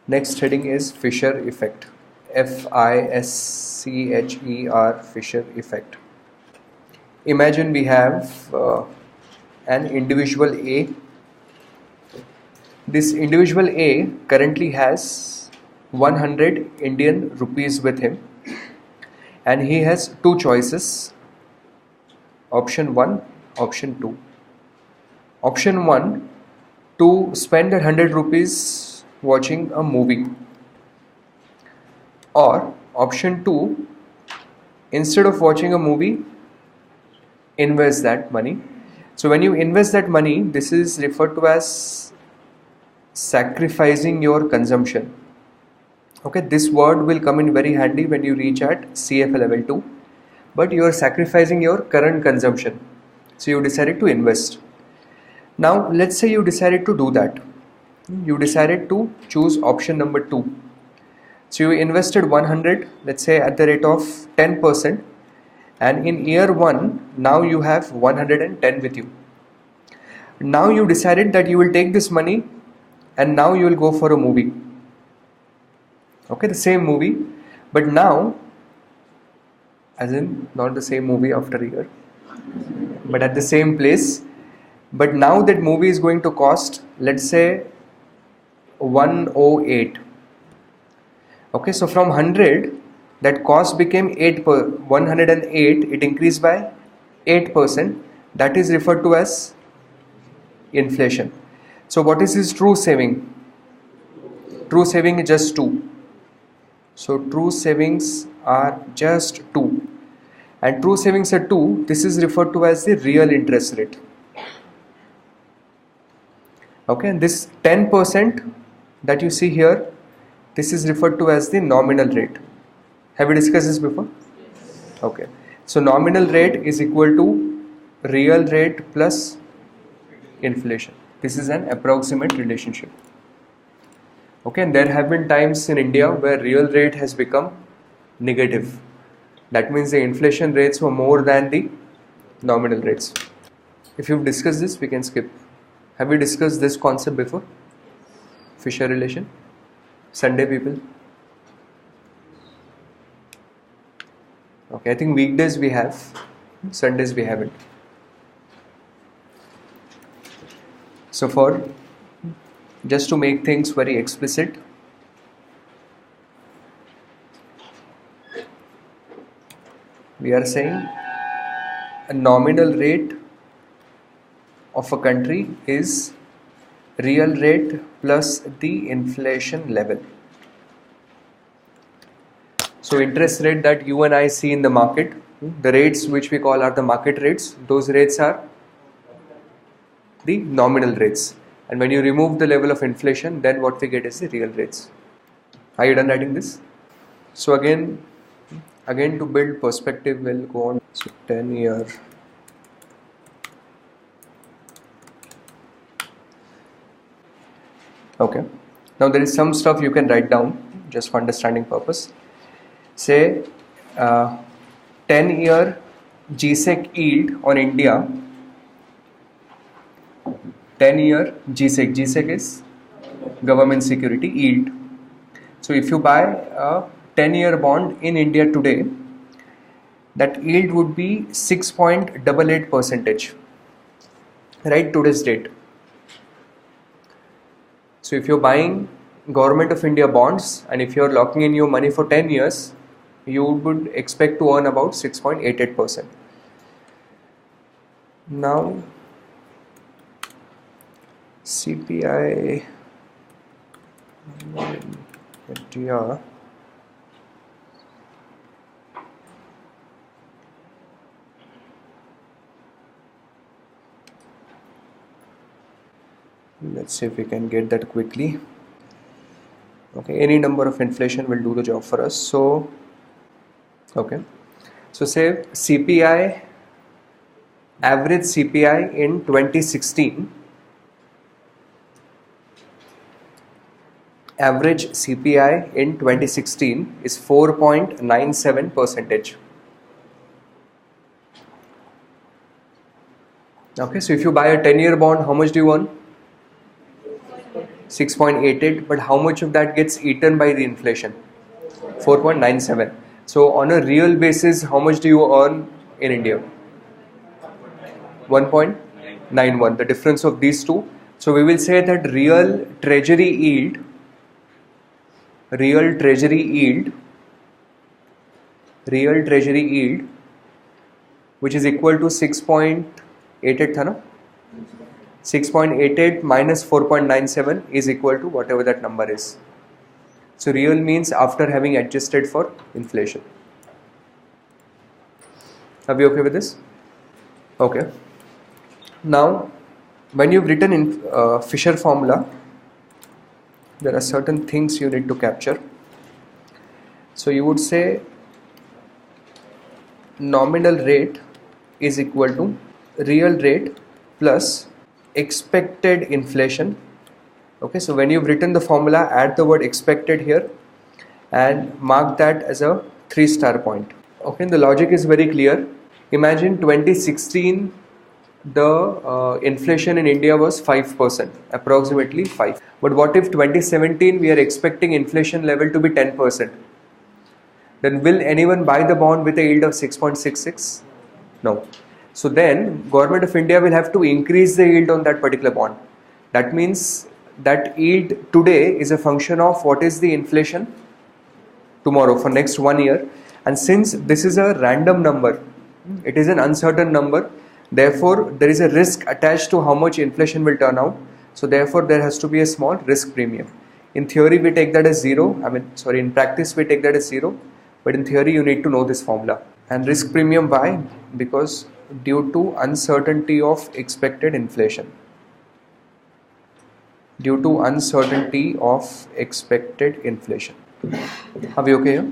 Next heading is Fisher effect. Fischer, Fisher effect. Imagine we have an individual A. This individual A currently has 100 Indian rupees with him, and he has two choices, option 1, option 2. Option 1, to spend 100 rupees watching a movie, or option 2, instead of watching a movie, invest that money. So when you invest that money, this is referred to as sacrificing your consumption. Okay, this word will come in very handy when you reach at CFA Level 2, but you are sacrificing your current consumption. So you decided to invest. Now let's say you decided to do that. You decided to choose option number 2. So you invested 100, let's say at the rate of 10%, and in year 1 now you have 110 with you. Now you decided that you will take this money and now you will go for a movie. Okay, the same movie, but now, as in not the same movie after a year, but at the same place. But now that movie is going to cost, let's say, 108. Okay, so from 100, that cost became 108. It increased by 8%. That is referred to as inflation. So what is his true saving? True saving is just 2. So true savings are just 2. And true savings are 2. This is referred to as the real interest rate. Okay, and this 10% that you see here, this is referred to as the nominal rate. Have we discussed this before? Okay, so nominal rate is equal to real rate plus inflation. This is an approximate relationship. Okay, and there have been times in India where real rate has become negative. That means the inflation rates were more than the nominal rates. If you've discussed this, we can skip. Have we discussed this concept before? Fisher relation? Sunday people? Okay, I think weekdays we have, Sundays we haven't. So just to make things very explicit, we are saying a nominal rate of a country is real rate plus the inflation level. So interest rate that you and I see in the market, the rates which we call are the market rates, those rates are the nominal rates. And when you remove the level of inflation, then what we get is the real rates. Are you done writing this? So again to build perspective, we'll go on. So 10-year. Okay. Now there is some stuff you can write down just for understanding purpose. Say 10-year GSEC yield on India. 10-year GSEC is government security yield. So if you buy a 10-year bond in India today, that yield would be 6.88%, right, today's date. So if you're buying Government of India bonds and if you're locking in your money for 10 years, you would expect to earn about 6.88%. Now CPI India, let's see if we can get that quickly. Okay, any number of inflation will do the job for us. So okay, so say CPI, average CPI in 2016, average CPI in 2016 is 4.97%. Okay, so if you buy a 10-year bond, how much do you earn? 6.88, but how much of that gets eaten by the inflation? 4.97. So on a real basis, how much do you earn in India? 1.91, the difference of these two. So we will say that real treasury yield, which is equal to 6.88 tha na? 6.88 minus 4.97 is equal to whatever that number is. So real means after having adjusted for inflation. Are we okay with this? Okay. Now, when you've written in Fisher formula, there are certain things you need to capture. So you would say nominal rate is equal to real rate plus expected inflation. Okay, so when you've written the formula, add the word expected here and mark that as a 3-star point. Okay, the logic is very clear. Imagine 2016, the inflation in India was 5%, approximately 5. But what if 2017 we are expecting inflation level to be 10%? Then will anyone buy the bond with a yield of 6.66? No. So then Government of India will have to increase the yield on that particular bond. That means that yield today is a function of what is the inflation tomorrow for next 1 year. And since this is a random number, it is an uncertain number, therefore there is a risk attached to how much inflation will turn out. So therefore there has to be a small risk premium. In theory we take that as 0, in practice we take that as 0, but in theory you need to know this formula. And risk premium, why? Because due to uncertainty of expected inflation. Due to uncertainty of expected inflation. Are we okay here?